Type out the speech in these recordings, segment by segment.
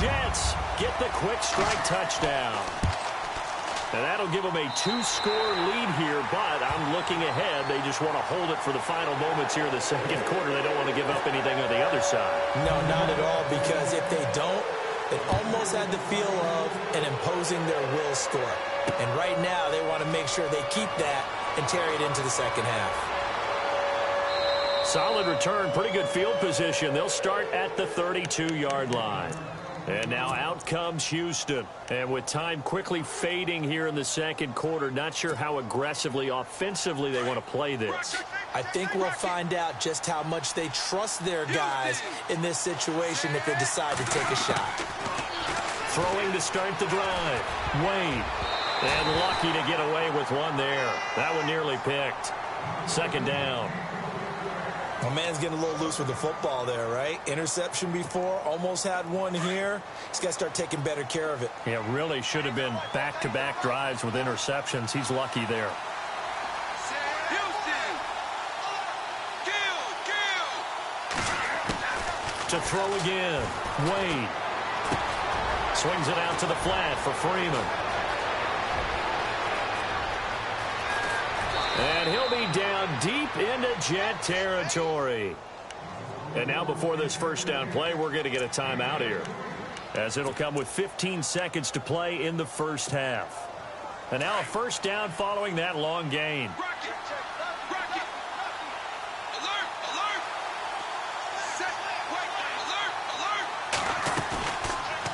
Jets get the quick strike touchdown. And that'll give them a 2-score lead here, but I'm looking ahead. They just want to hold it for the final moments here in the second quarter. They don't want to give up anything on the other side. No, not at all, because if they don't, it almost had the feel of an imposing their will score. And right now, they want to make sure they keep that and carry it into the second half. Solid return, pretty good field position. They'll start at the 32-yard line. And now out comes Houston. And with time quickly fading here in the second quarter, not sure how aggressively, offensively they want to play this. I think we'll find out just how much they trust their guys in this situation if they decide to take a shot. Throwing to start the drive. Wade. And lucky to get away with one there. That one nearly picked. Second down. My man's getting a little loose with the football there, right? Interception before, almost had one here. He's got to start taking better care of it. Yeah, really should have been back-to-back drives with interceptions. He's lucky there. To throw again. Wade. Swings it out to the flat for Freeman. And he'll be down deep into Jet territory. And now before this first down play, we're going to get a timeout here, as it'll come with 15 seconds to play in the first half. And now a first down following that long gain.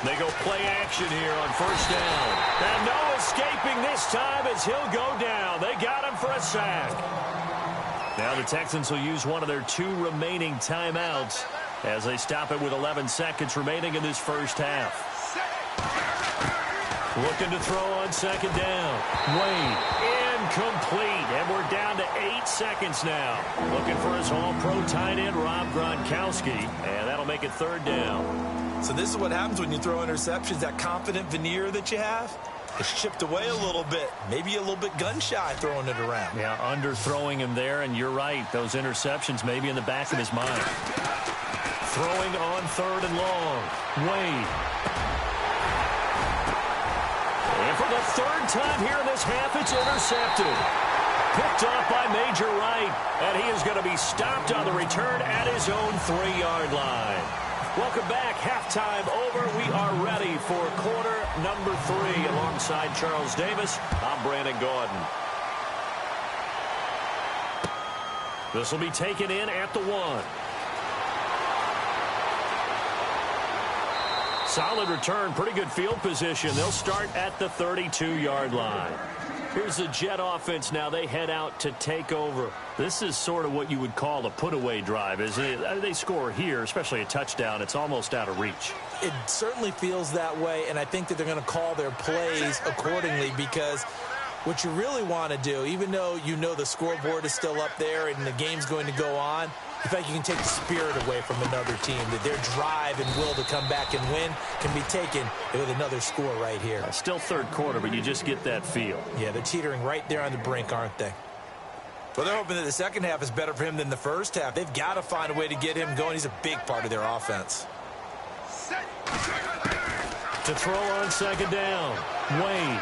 They go play action here on first down. And no escaping this time as he'll go down. They got him for a sack. Now the Texans will use one of their 2 remaining timeouts as they stop it with 11 seconds remaining in this first half. Looking to throw on second down. Wade, incomplete. And we're down to 8 seconds now. Looking for his all-pro tight end, Rob Gronkowski. And that'll make it third down. So this is what happens when you throw interceptions. That confident veneer that you have, it's chipped away a little bit. Maybe a little bit gun-shy throwing it around. Yeah, underthrowing him there, and you're right. Those interceptions may be in the back of his mind. Throwing on third and long. Wade. And for the third time here in this half, it's intercepted. Picked off by Major Wright, and he is going to be stopped on the return at his own 3-yard line. Welcome back. Halftime over. We are ready for quarter number 3. Alongside Charles Davis, I'm Brandon Gordon. This will be taken in at the 1. Solid return. Pretty good field position. They'll start at the 32-yard line. Here's the Jet offense now. They head out to take over. This is sort of what you would call a put-away drive, isn't it? They score here, especially a touchdown. It's almost out of reach. It certainly feels that way, and I think that they're going to call their plays accordingly, because what you really want to do, even though you know the scoreboard is still up there and the game's going to go on, in fact, you can take the spirit away from another team, that their drive and will to come back and win can be taken with another score right here. Still third quarter, but you just get that feel. Yeah, they're teetering right there on the brink, aren't they? Well, they're hoping that the second half is better for him than the first half. They've got to find a way to get him going. He's a big part of their offense. To throw on second down, Wade.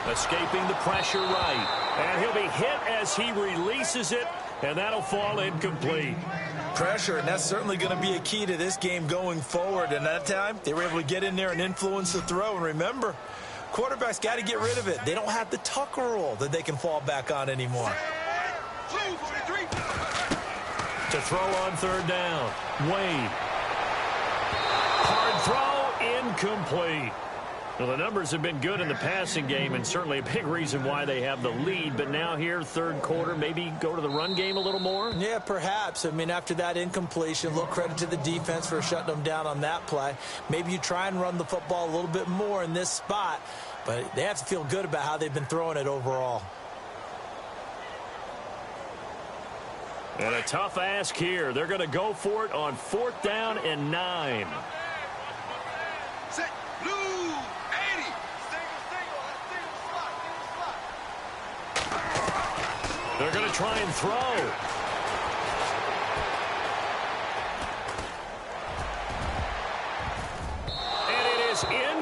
Escaping the pressure right. And he'll be hit as he releases it, and that'll fall incomplete. Pressure, and that's certainly going to be a key to this game going forward. And that time, they were able to get in there and influence the throw. And remember, quarterbacks got to get rid of it. They don't have the Tucker rule that they can fall back on anymore. To throw on third down, Wade. Hard throw, incomplete. Well, the numbers have been good in the passing game, and certainly a big reason why they have the lead. But now here, third quarter, maybe go to the run game a little more? Yeah, perhaps. I mean, after that incompletion, a little credit to the defense for shutting them down on that play. Maybe you try and run the football a little bit more in this spot, but they have to feel good about how they've been throwing it overall. And a tough ask here. They're going to go for it on 4th down and 9. Set, blue, 80. They're going to try and throw.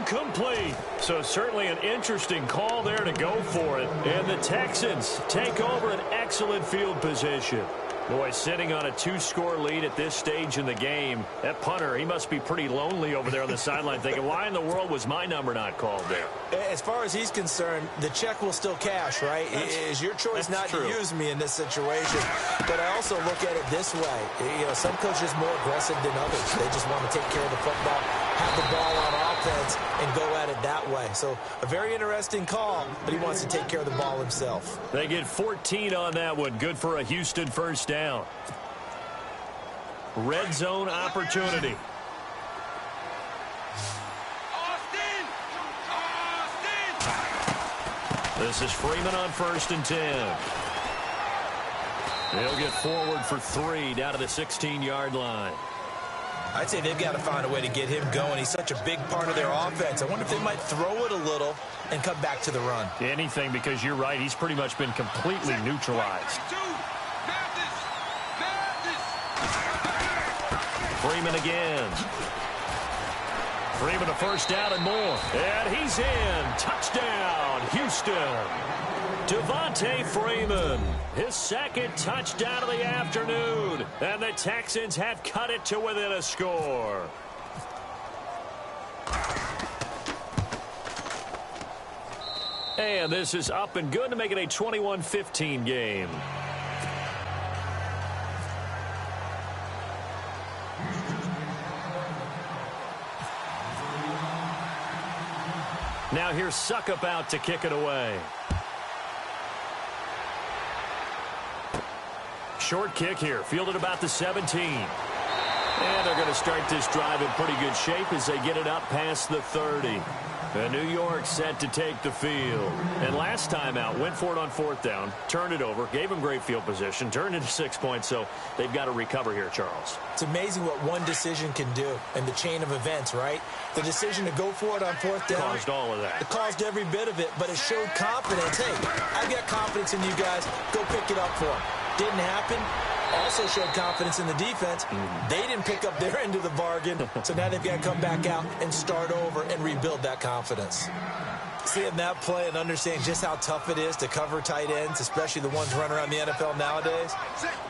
incomplete. So certainly an interesting call there to go for it. And the Texans take over an excellent field position. Boy, sitting on a 2-score lead at this stage in the game, that punter, he must be pretty lonely over there on the sideline thinking, why in the world was my number not called there? As far as he's concerned, the check will still cash, right? It is your choice not to use me in this situation. But I also look at it this way. You know, some coaches are more aggressive than others. They just want to take care of the football, have the ball on offense, and go at it that way. So a very interesting call, but he wants to take care of the ball himself. They get 14 on that one. Good for a Houston first down. Red zone opportunity. This is Freeman on 1st and 10. They'll get forward for 3 down to the 16-yard line. I'd say they've got to find a way to get him going. He's such a big part of their offense. I wonder if they might throw it a little and come back to the run. Anything, because you're right. He's pretty much been completely neutralized. Freeman again. Freeman a first down and more. And he's in. Touchdown, Houston. Devontae Freeman, his second touchdown of the afternoon. And the Texans have cut it to within a score. And this is up and good to make it a 21-15 game. Now here's Suckup out to kick it away. Short kick here, fielded about the 17. And they're going to start this drive in pretty good shape as they get it up past the 30. And New York set to take the field. And last time out, went for it on 4th down, turned it over, gave them great field position, turned into 6 points, so they've got to recover here, Charles. It's amazing what one decision can do in the chain of events, right? The decision to go for it on 4th down. Caused all of that. It caused every bit of it, but it showed confidence. Hey, I've got confidence in you guys. Go pick it up for them. Didn't happen. Also showed confidence in the defense. They didn't pick up their end of the bargain, so now they've got to come back out and start over and rebuild that confidence. Seeing that play and understanding just how tough it is to cover tight ends, especially the ones running around the NFL nowadays,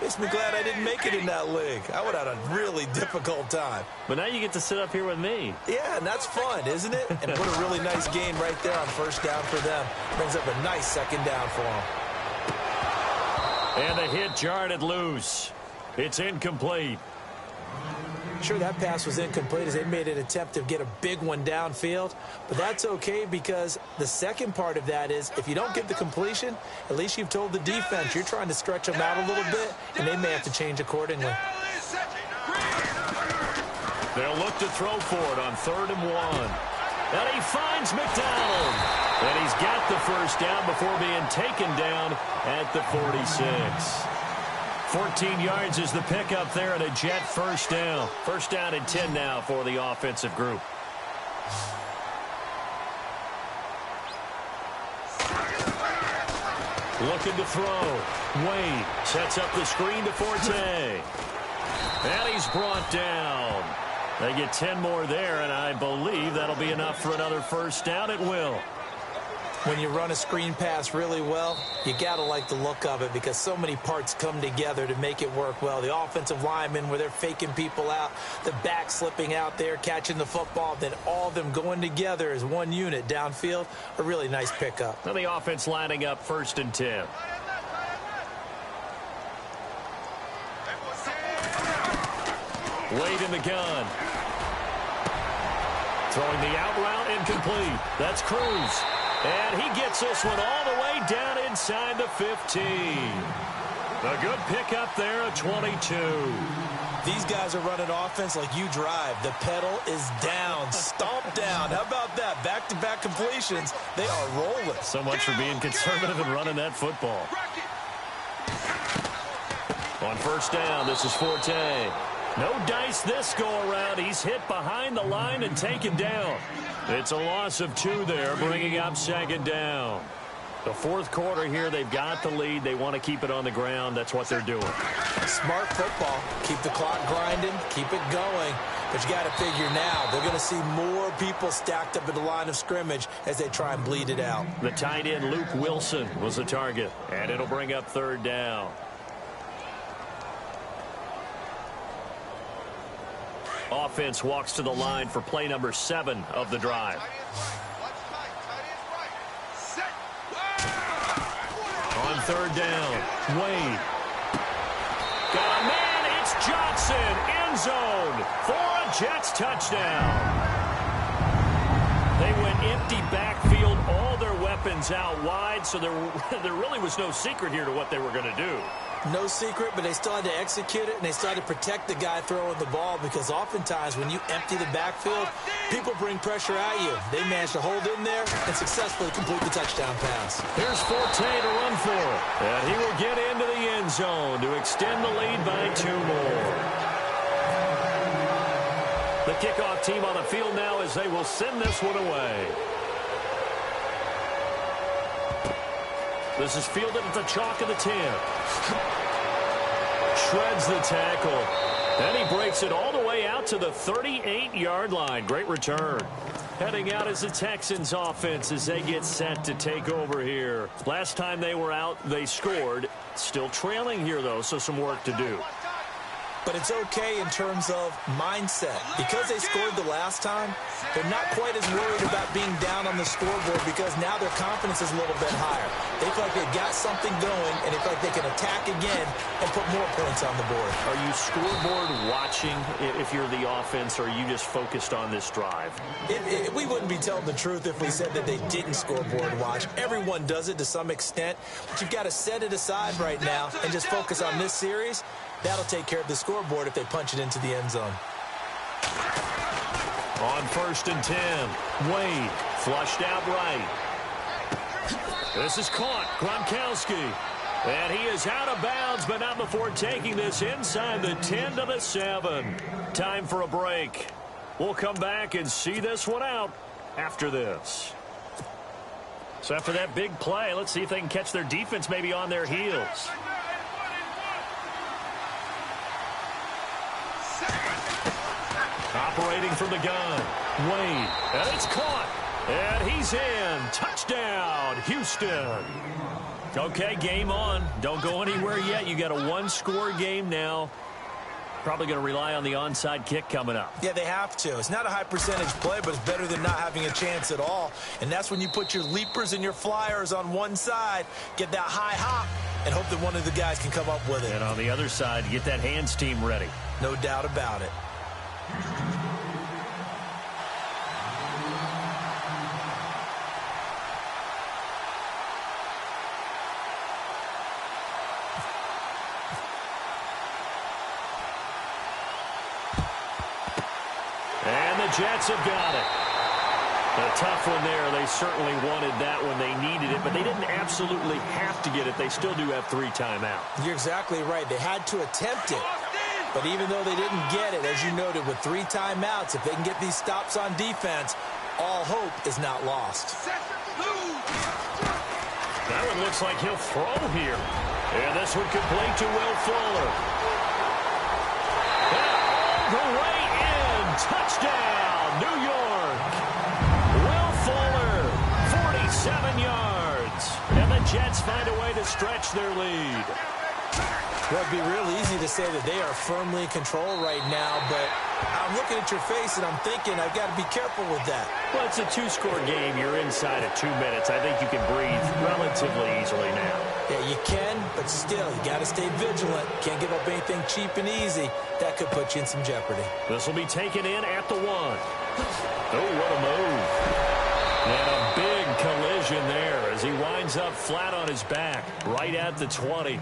makes me glad I didn't make it in that league. I would have had a really difficult time. But now you get to sit up here with me. Yeah, and that's fun, isn't it? And put a really nice gain right there on 1st down for them. Brings up a nice 2nd down for them. And the hit jarred it loose. It's incomplete. Sure, that pass was incomplete as they made an attempt to get a big one downfield. But that's okay because the second part of that is if you don't get the completion, at least you've told the defense you're trying to stretch them out a little bit, and they may have to change accordingly. They'll look to throw for it on 3rd and 1. And he finds McDonald. And he's got the first down before being taken down at the 46. 14 yards is the pickup there and a Jet first down. First down and 10 now for the offensive group. Looking to throw. Wade sets up the screen to Forte. And he's brought down. They get 10 more there, and I believe that'll be enough for another first down. It will. When you run a screen pass really well, you got to like the look of it because so many parts come together to make it work well. The offensive linemen where they're faking people out, the back slipping out there, catching the football, then all of them going together as one unit downfield. A really nice pickup. Now the offense lining up 1st and 10. Wade in the gun. Throwing the out route incomplete. That's Cruz. And he gets this one all the way down inside the 15. A good pickup there at 22. These guys are running offense like you drive. The pedal is down, stomp down. How about that? Back-to-back completions. They are rolling. So much for being conservative and running that football. On 1st down, this is Forte. No dice this go-around. He's hit behind the line and taken down. It's a loss of 2 there, bringing up 2nd down. The fourth quarter here, they've got the lead. They want to keep it on the ground. That's what they're doing. Smart football. Keep the clock grinding. Keep it going. But you got to figure now, they're going to see more people stacked up at the line of scrimmage as they try and bleed it out. The tight end, Luke Wilson, was the target. And it'll bring up third down. Offense walks to the line for play number 7 of the drive. On third down, Wade. Got a man, it's Johnson, end zone for a Jets touchdown. They went empty backfield, all their weapons out wide, so there really was no secret here to what they were going to do. No secret, but they still had to execute it, and they still had to protect the guy throwing the ball, because oftentimes when you empty the backfield, people bring pressure at you. They managed to hold in there and successfully complete the touchdown pass. Here's Forte to run for it, and he will get into the end zone to extend the lead by 2 more. The kickoff team on the field now as they will send this one away. This is fielded at the chalk of the 10. Shreds the tackle. And he breaks it all the way out to the 38-yard line. Great return. Heading out is the Texans offense as they get set to take over here. Last time they were out, they scored. Still trailing here, though, so some work to do. But it's okay in terms of mindset. Because they scored the last time, they're not quite as worried about being down on the scoreboard, because now their confidence is a little bit higher. They feel like they've got something going, and they feel like they can attack again and put more points on the board. Are you scoreboard watching if you're the offense, or are you just focused on this drive? We wouldn't be telling the truth if we said that they didn't scoreboard watch. Everyone does it to some extent, but you've got to set it aside right now and just focus on this series. That'll take care of the scoreboard if they punch it into the end zone. On 1st and 10, Wade flushed out right. This is caught, Gronkowski. And he is out of bounds, but not before taking this inside the 10 to the 7. Time for a break. We'll come back and see this one out after this. So after that big play, let's see if they can catch their defense maybe on their heels. Operating from the gun, Wade, and it's caught, and he's in. Touchdown, Houston. Okay, game on. Don't go anywhere yet. You got a 1-score game now. Probably going to rely on the onside kick coming up. Yeah, they have to. It's not a high percentage play, but it's better than not having a chance at all. And that's when you put your leapers and your flyers on one side, get that high hop, and hope that one of the guys can come up with it. And on the other side, get that hands team ready. No doubt about it. And the Jets have got it. A tough one there. They certainly wanted that when they needed it, but they didn't absolutely have to get it. They still do have 3 timeouts. You're exactly right. They had to attempt it. But even though they didn't get it, as you noted, with 3 timeouts, if they can get these stops on defense, all hope is not lost. That one looks like he'll throw here. And this one complete to Will Fuller. And all the way in. Touchdown, New York. Will Fuller, 47 yards. And the Jets find a way to stretch their lead. Well, it'd be real easy to say that they are firmly in control right now, but I'm looking at your face and I'm thinking I've got to be careful with that. Well, it's a 2-score game. You're inside of 2 minutes. I think you can breathe relatively easily now. Yeah, you can, but still, you got to stay vigilant. Can't give up anything cheap and easy. That could put you in some jeopardy. This will be taken in at the 1. Oh, what a move. And a big collision there as he winds up flat on his back right at the 20.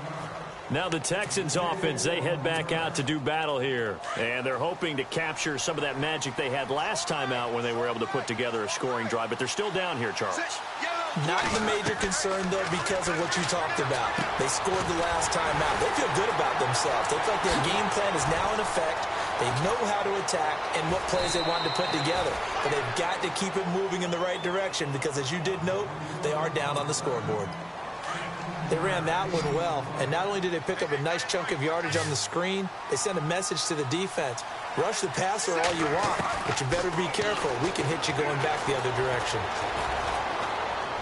Now the Texans offense, they head back out to do battle here. And they're hoping to capture some of that magic they had last time out when they were able to put together a scoring drive. But they're still down here, Charles. Not the major concern, though, because of what you talked about. They scored the last time out. They feel good about themselves. They feel like their game plan is now in effect. They know how to attack and what plays they want to put together. But they've got to keep it moving in the right direction because, as you did note, they are down on the scoreboard. They ran that one well, and not only did they pick up a nice chunk of yardage on the screen, they sent a message to the defense. Rush the passer all you want, but you better be careful. We can hit you going back the other direction.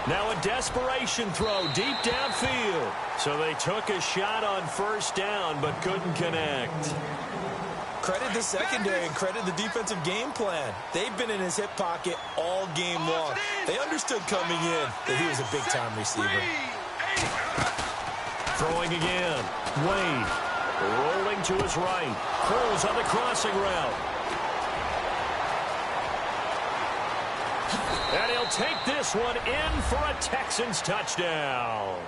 Now a desperation throw deep downfield. So they took a shot on first down, but couldn't connect. Credit the secondary and credit the defensive game plan. They've been in his hip pocket all game long. They understood coming in that he was a big-time receiver. Throwing again. Wade rolling to his right. Pulls on the crossing route. And he'll take this one in for a Texans touchdown.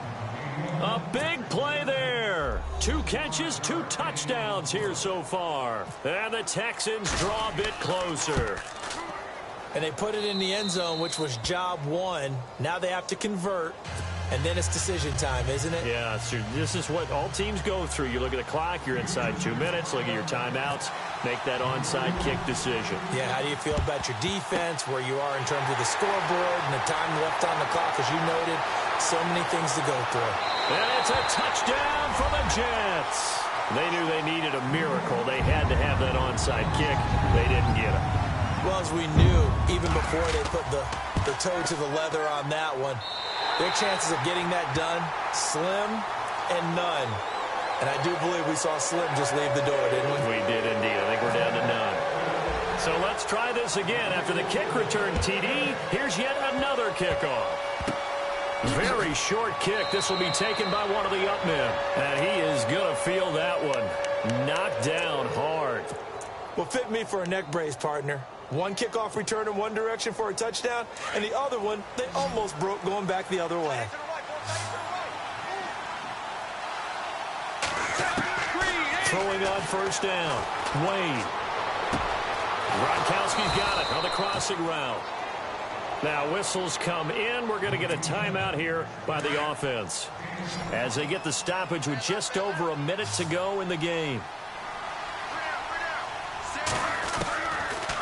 A big play there. 2 catches, 2 touchdowns here so far. And the Texans draw a bit closer. And they put it in the end zone, which was job 1. Now they have to convert. And then it's decision time, isn't it? Yeah, so this is what all teams go through. You look at the clock, you're inside 2 minutes, look at your timeouts, make that onside kick decision. Yeah, how do you feel about your defense, where you are in terms of the scoreboard and the time left on the clock? As you noted, so many things to go through. And it's a touchdown for the Jets. They knew they needed a miracle. They had to have that onside kick. They didn't get it. Well, as we knew, even before they put the toe to the leather on that one, their chances of getting that done, slim and none. And I do believe we saw Slim just leave the door, didn't we? We did indeed. I think we're down to none. So let's try this again. After the kick return TD, here's yet another kickoff. Very short kick. This will be taken by one of the up men. And he is going to feel that one. Knocked down hard. Well, fit me for a neck brace, partner. One kickoff return in one direction for a touchdown, and the other one, they almost broke going back the other way. Throwing on first down. Wade. Gronkowski's got it on the crossing route. Now whistles come in. We're going to get a timeout here by the offense as they get the stoppage with just over a minute to go in the game.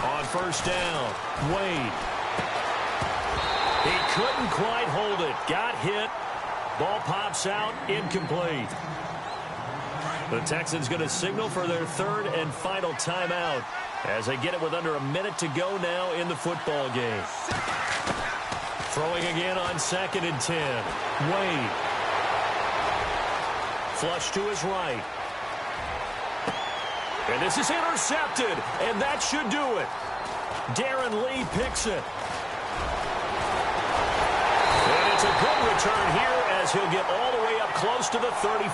On first down, Wade. He couldn't quite hold it. Got hit. Ball pops out, incomplete. The Texans going to signal for their 3rd and final timeout as they get it with under a minute to go now in the football game. Throwing again on 2nd and 10. Wade. Flush to his right. And this is intercepted, and that should do it. Darren Lee picks it. And it's a good return here as he'll get all the way up close to the 35.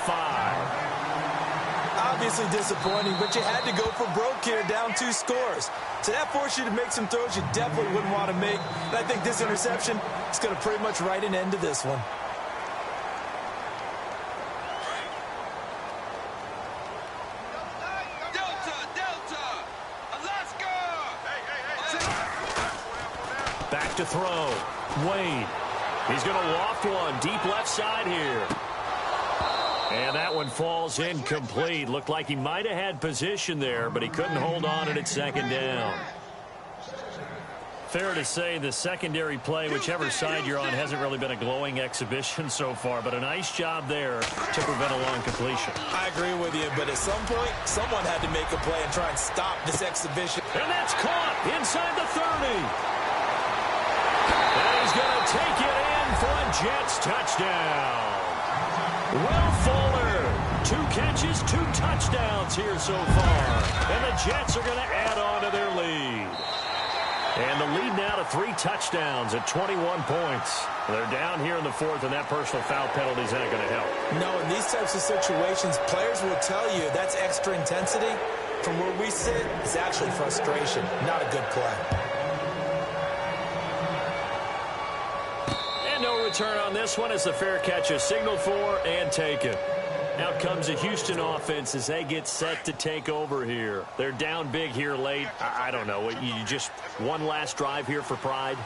Obviously disappointing, but you had to go for broke here, down 2 scores. So that forced you to make some throws you definitely wouldn't want to make. And I think this interception is going to pretty much write an end to this one. Back to throw. Wade. He's going to loft one deep left side here. And that one falls incomplete. Looked like he might have had position there, but he couldn't hold on at 2nd down. Fair to say the secondary play, whichever side you're on, hasn't really been a glowing exhibition so far, but a nice job there to prevent a long completion. I agree with you, but at some point, someone had to make a play and try and stop this exhibition. And that's caught inside the 30. And he's going to take it in for a Jets touchdown. Will Fuller, 2 catches, 2 touchdowns here so far. And the Jets are going to add on to their lead. And the lead now to 3 touchdowns at 21 points. They're down here in the 4th, and that personal foul penalty is not going to help. No, in these types of situations, players will tell you that's extra intensity. From where we sit, it's actually frustration, not a good play. No return on this one as the fair catch is signaled for and taken. Out comes the Houston offense as they get set to take over here. They're down big here late. I don't know. You just one last drive here for pride?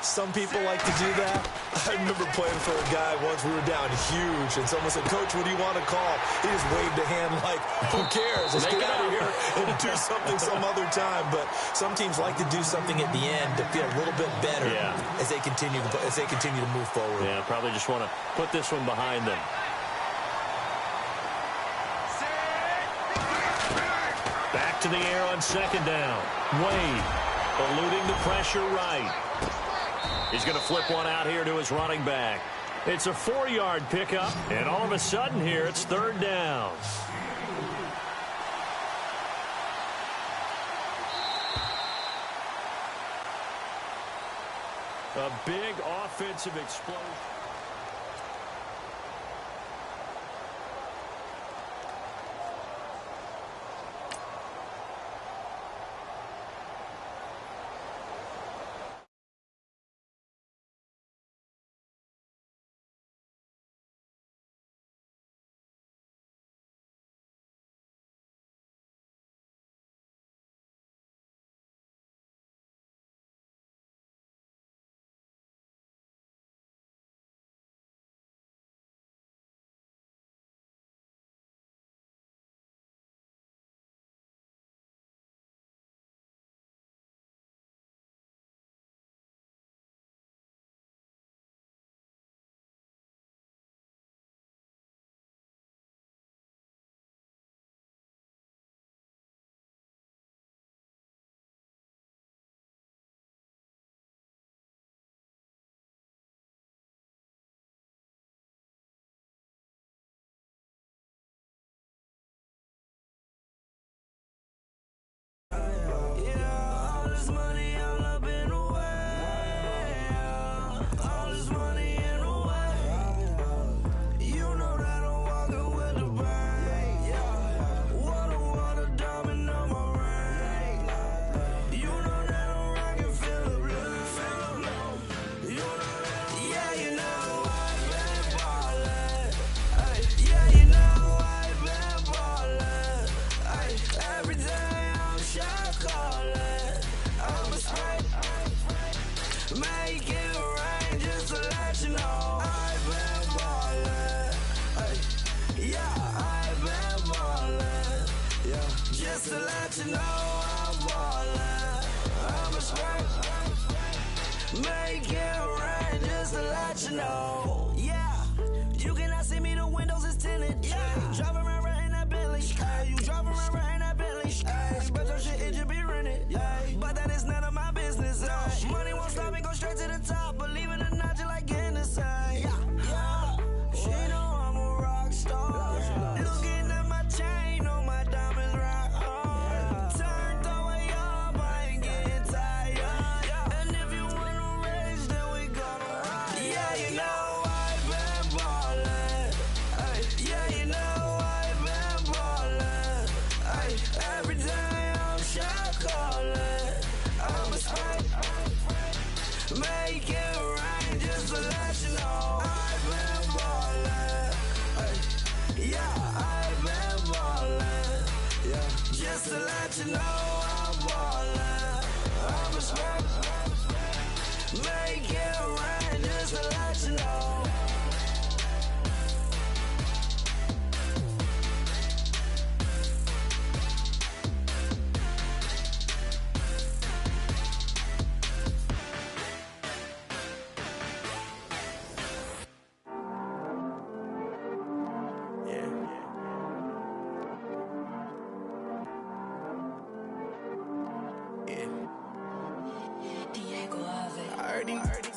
Some people like to do that. I remember playing for a guy once. We were down huge, and someone said, "Coach, what do you want to call?" He just waved a hand like, "Who cares? Let's get out of here and do something some other time." But some teams like to do something at the end to feel a little bit better as they continue to move forward. Yeah, probably just want to put this one behind them. Back to the air on second down. Wade eluding the pressure right. He's going to flip one out here to his running back. It's a 4-yard pickup, and all of a sudden here it's third down. A big offensive explosion.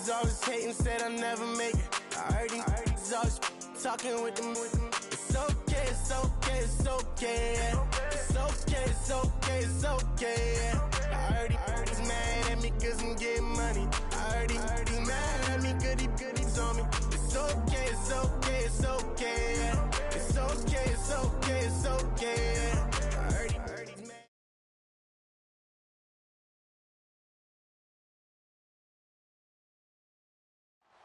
He's always hating, said I'll never make it. I heard he's always talking with them. It's okay, it's okay, it's okay. It's okay, it's okay, it's okay. I heard he's mad at me cause I'm getting money. I heard he's mad at me cause he's on me. It's okay, it's okay, it's okay. It's okay, it's okay, it's okay. I heard he's mad.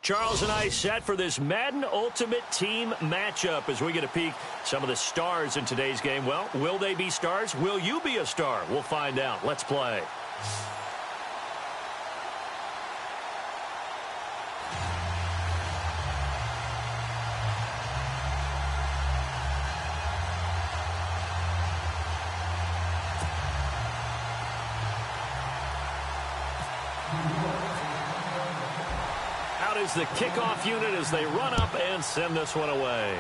Charles and I set for this Madden Ultimate Team matchup as we get a peek some of the stars in today's game. Well, will they be stars? Will you be a star? We'll find out. Let's play. is the kickoff unit as they run up and send this one away.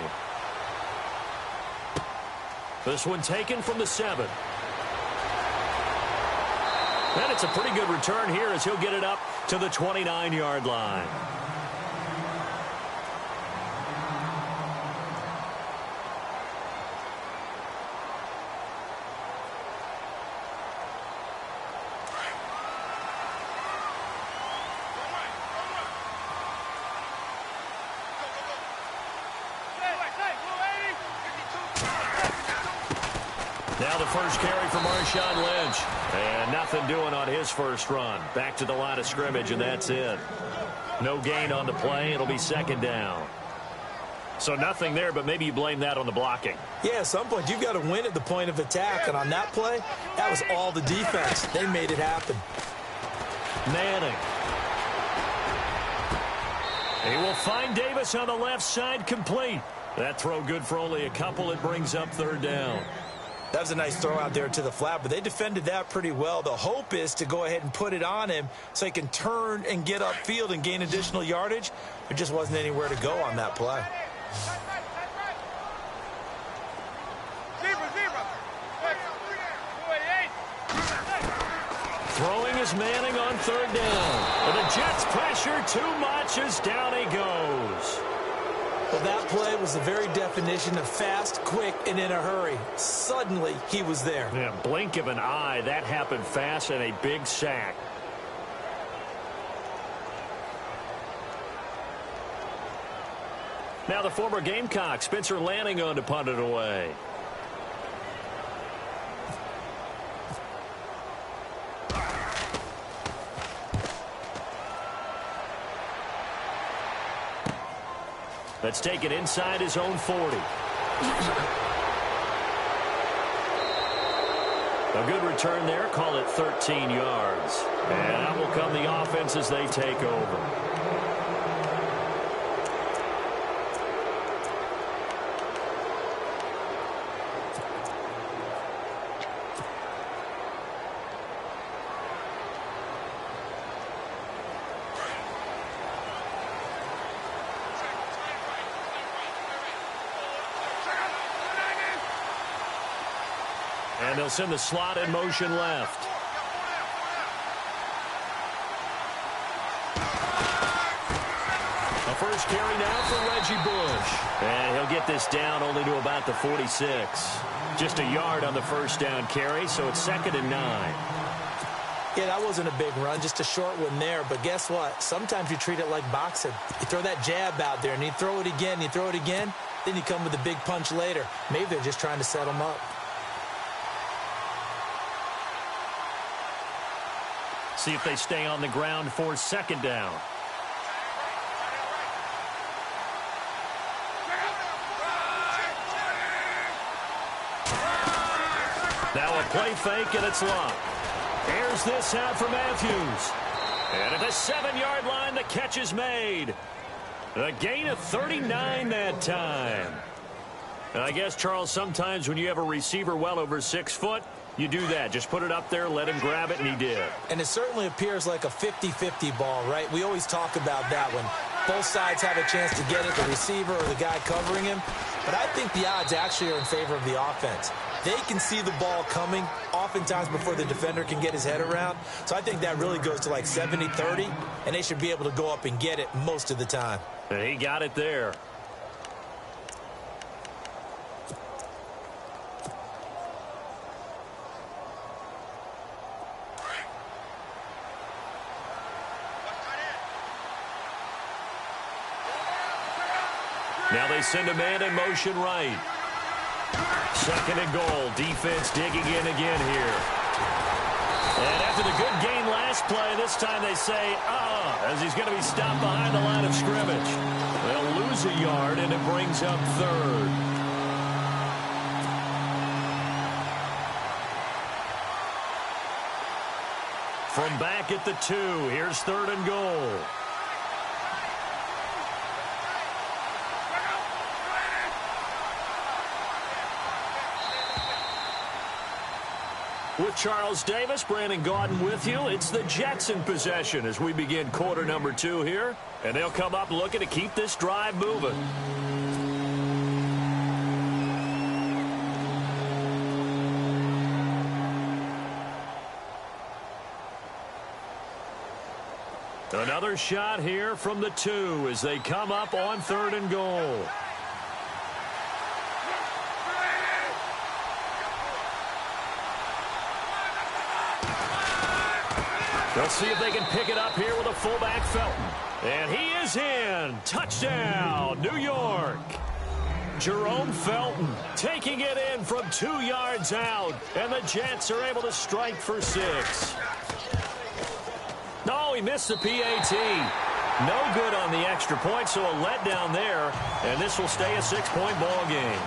This one taken from the 7. And it's a pretty good return here as he'll get it up to the 29-yard line. Now the first carry for Marshawn Lynch. And nothing doing on his first run. Back to the line of scrimmage, and that's it. No gain on the play. It'll be second down. So nothing there, but maybe you blame that on the blocking. Yeah, at some point, you've got to win at the point of attack. And on that play, that was all the defense. They made it happen. Manning. He will find Davis on the left side, complete. That throw good for only a couple. It brings up third down. That was a nice throw out there to the flat, but they defended that pretty well. The hope is to go ahead and put it on him so he can turn and get upfield and gain additional yardage. There just wasn't anywhere to go on that play. Throwing is Manning on third down. But the Jets pressure too much as down he goes. Well, that play was the very definition of fast, quick, and in a hurry. Suddenly, he was there. Yeah, blink of an eye. That happened fast and a big sack. Now the former Gamecock, Spencer Lanning, on to punt it away. That's taken inside his own 40. A good return there. Call it 13 yards. And out will come the offense as they take over. And they'll send the slot in motion left. A first carry now for Reggie Bush. And he'll get this down only to about the 46. Just a yard on the first down carry, so it's 2nd and 9. Yeah, that wasn't a big run, just a short one there. But guess what? Sometimes you treat it like boxing. You throw that jab out there, and you throw it again, you throw it again, then you come with a big punch later. Maybe they're just trying to set them up. See if they stay on the ground for second down. Now a play fake, and it's locked. Here's this out for Matthews. And at the 7-yard line, the catch is made. A gain of 39 that time. And I guess, Charles, sometimes when you have a receiver well over 6 foot, you do that. Just put it up there, let him grab it, and he did. And it certainly appears like a 50-50 ball, right? We always talk about that when both sides have a chance to get it, the receiver or the guy covering him. But I think the odds actually are in favor of the offense. They can see the ball coming oftentimes before the defender can get his head around. So I think that really goes to like 70-30, and they should be able to go up and get it most of the time. And he got it there. Now they send a man in motion right. 2nd and goal. Defense digging in again here. And after the good gain last play, this time they say, as he's going to be stopped behind the line of scrimmage. They'll lose a yard, and it brings up 3rd. From back at the 2, here's 3rd and goal. With Charles Davis, Brandon Gaudin with you. It's the Jets in possession as we begin quarter number 2 here. And they'll come up looking to keep this drive moving. Another shot here from the 2 as they come up on 3rd and goal. Let's see if they can pick it up here with a fullback, Felton. And he is in. Touchdown, New York. Jerome Felton taking it in from 2 yards out. And the Jets are able to strike for 6. No, he missed the PAT. No good on the extra point, so a letdown there. And this will stay a 6-point ball game.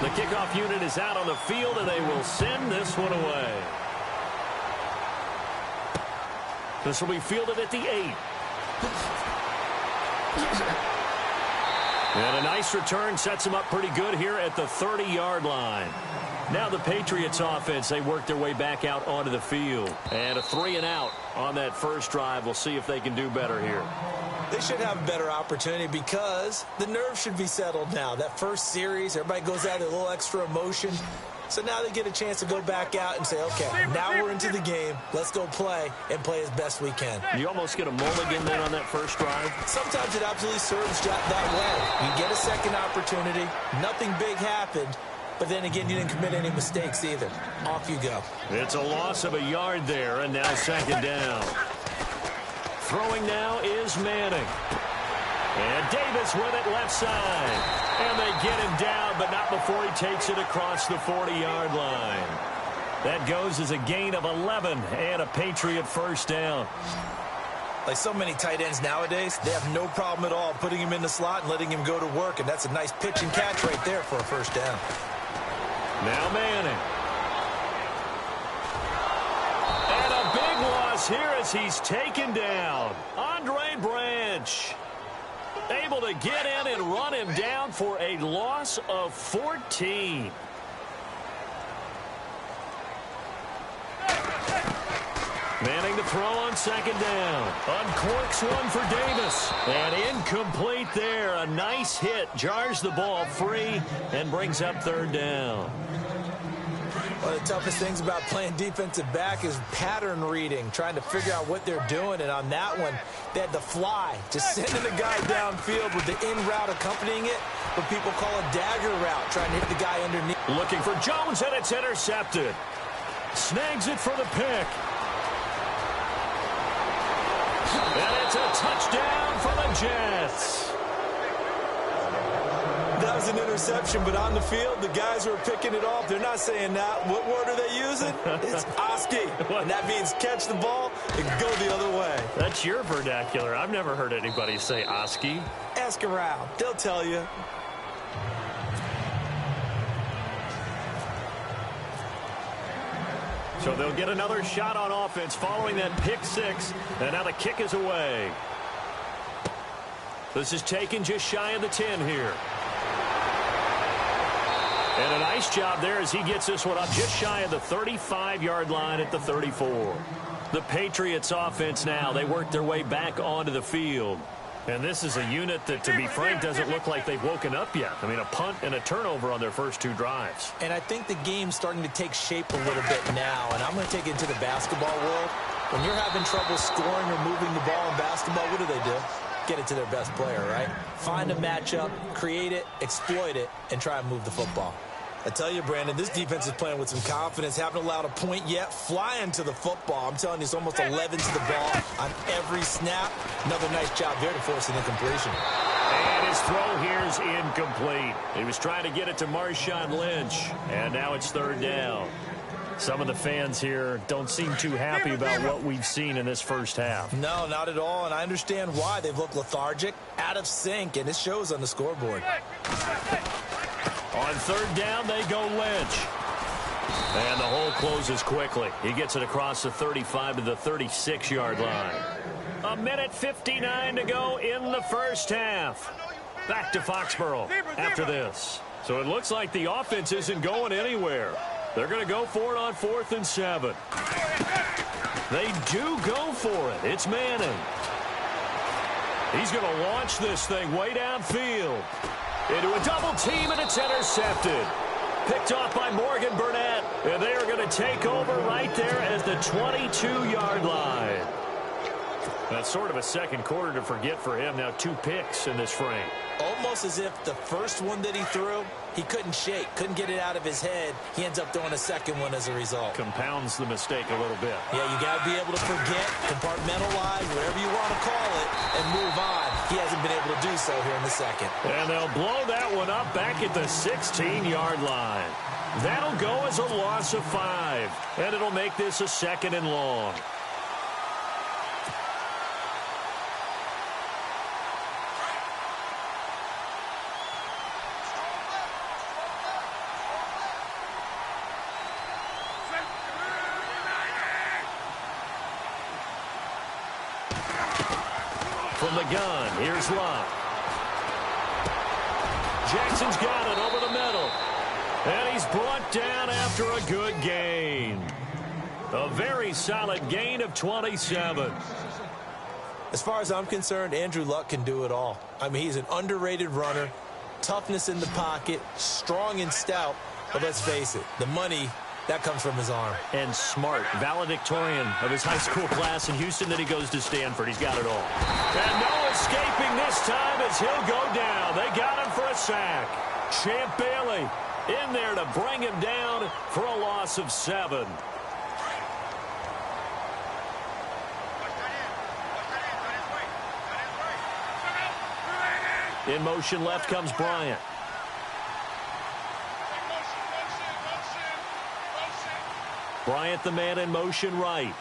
The kickoff unit is out on the field, and they will send this one away. This will be fielded at the 8. And a nice return sets them up pretty good here at the 30-yard line. Now the Patriots offense, they work their way back out onto the field. And a 3-and-out on that first drive. We'll see if they can do better here. They should have a better opportunity because the nerves should be settled now. That first series, everybody goes out with a little extra emotion. So now they get a chance to go back out and say, okay, now we're into the game. Let's go play and play as best we can. You almost get a mulligan then on that first drive? Sometimes it absolutely serves that way. You get a second opportunity. Nothing big happened. But then again, you didn't commit any mistakes either. Off you go. It's a loss of a yard there, and now 2nd down. Throwing now is Manning. And Davis with it left side. And they get him down, but not before he takes it across the 40-yard line. That goes as a gain of 11 and a Patriot first down. Like so many tight ends nowadays, they have no problem at all putting him in the slot and letting him go to work. And that's a nice pitch and catch right there for a first down. Now Manning. And a big loss here as he's taken down. Andre Branch able to get in and run him down for a loss of 14. Manning to throw on 2nd down. Uncorks one for Davis. And incomplete there. A nice hit. Jars the ball free and brings up 3rd down. One of the toughest things about playing defensive back is pattern reading, trying to figure out what they're doing. And on that one, they had the fly, just sending the guy downfield with the in route accompanying it, what people call a dagger route, trying to hit the guy underneath. Looking for Jones, and it's intercepted. Snags it for the pick. And it's a touchdown for the Jets. That was an interception, but on the field, the guys who are picking it off, they're not saying that. What word are they using? It's Oski. And that means catch the ball and go the other way. That's your vernacular. I've never heard anybody say Oski. Ask around. They'll tell you. So they'll get another shot on offense following that pick 6. And now the kick is away. This is taken just shy of the 10 here. And a nice job there as he gets this one up just shy of the 35-yard line at the 34. The Patriots offense now, they work their way back onto the field. And this is a unit that, to be frank, doesn't look like they've woken up yet. I mean, a punt and a turnover on their first 2 drives. And I think the game's starting to take shape a little bit now. And I'm going to take it into the basketball world. When you're having trouble scoring or moving the ball in basketball, what do? Get it to their best player, right? Find a matchup, create it, exploit it, and try and move the football. I tell you, Brandon, this defense is playing with some confidence. Haven't allowed a point yet. Flying to the football. I'm telling you, it's almost 11 to the ball on every snap. Another nice job there to force an incompletion. And his throw here is incomplete. He was trying to get it to Marshawn Lynch. And now it's 3rd down. Some of the fans here don't seem too happy about what we've seen in this first half. No, not at all, and I understand why. They've looked lethargic, out of sync, and it shows on the scoreboard. On 3rd down, they go Lynch. And the hole closes quickly. He gets it across the 35 to the 36-yard line. 1:59 to go in the first half. Back to Foxborough after this. So it looks like the offense isn't going anywhere. They're going to go for it on 4th and 7. They do go for it. It's Manning. He's going to launch this thing way downfield. Into a double team, and it's intercepted. Picked off by Morgan Burnett. And they are going to take over right there at the 22-yard line. That's sort of a second quarter to forget for him. Now 2 picks in this frame. Almost as if the first one that he threw, he couldn't shake, couldn't get it out of his head. He ends up throwing a second one as a result. Compounds the mistake a little bit. Yeah, you got to be able to forget, compartmentalize, whatever you want to call it, and move on. He hasn't been able to do so here in the second. And they'll blow that one up back at the 16-yard line. That'll go as a loss of 5, and it'll make this a 2nd and long. From the gun, here's Locke. Jackson's got it over the middle. And he's brought down after a good gain. A very solid gain of 27. As far as I'm concerned, Andrew Luck can do it all. I mean, he's an underrated runner, toughness in the pocket, strong and stout. But let's face it, the money, that comes from his arm. And smart, valedictorian of his high school class in Houston. Then he goes to Stanford. He's got it all. And no escaping this time as he'll go down. They got him for a sack. Champ Bailey in there to bring him down for a loss of 7. In motion left comes Bryant. Bryant, the man in motion right.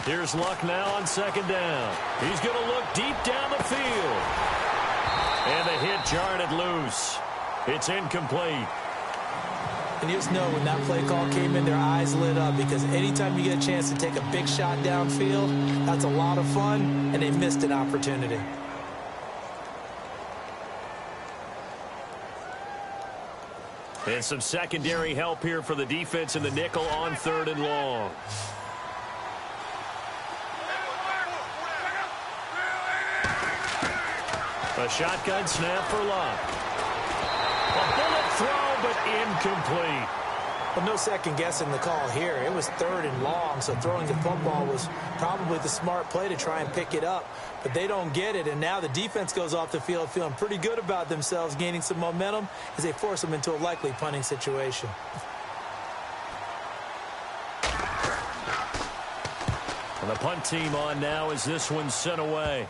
Here's Luck now on 2nd down. He's going to look deep down the field. And the hit jarred it loose. It's incomplete. And you just know when that play call came in, their eyes lit up, because anytime you get a chance to take a big shot downfield, that's a lot of fun, and they missed an opportunity. And some secondary help here for the defense in the nickel on 3rd and long. A shotgun snap for Luck. A bullet throw, but incomplete. Well, no second guessing the call here. It was 3rd and long, so throwing the football was probably the smart play to try and pick it up. But they don't get it, and now the defense goes off the field feeling pretty good about themselves, gaining some momentum as they force them into a likely punting situation. And the punt team on now as this one's sent away.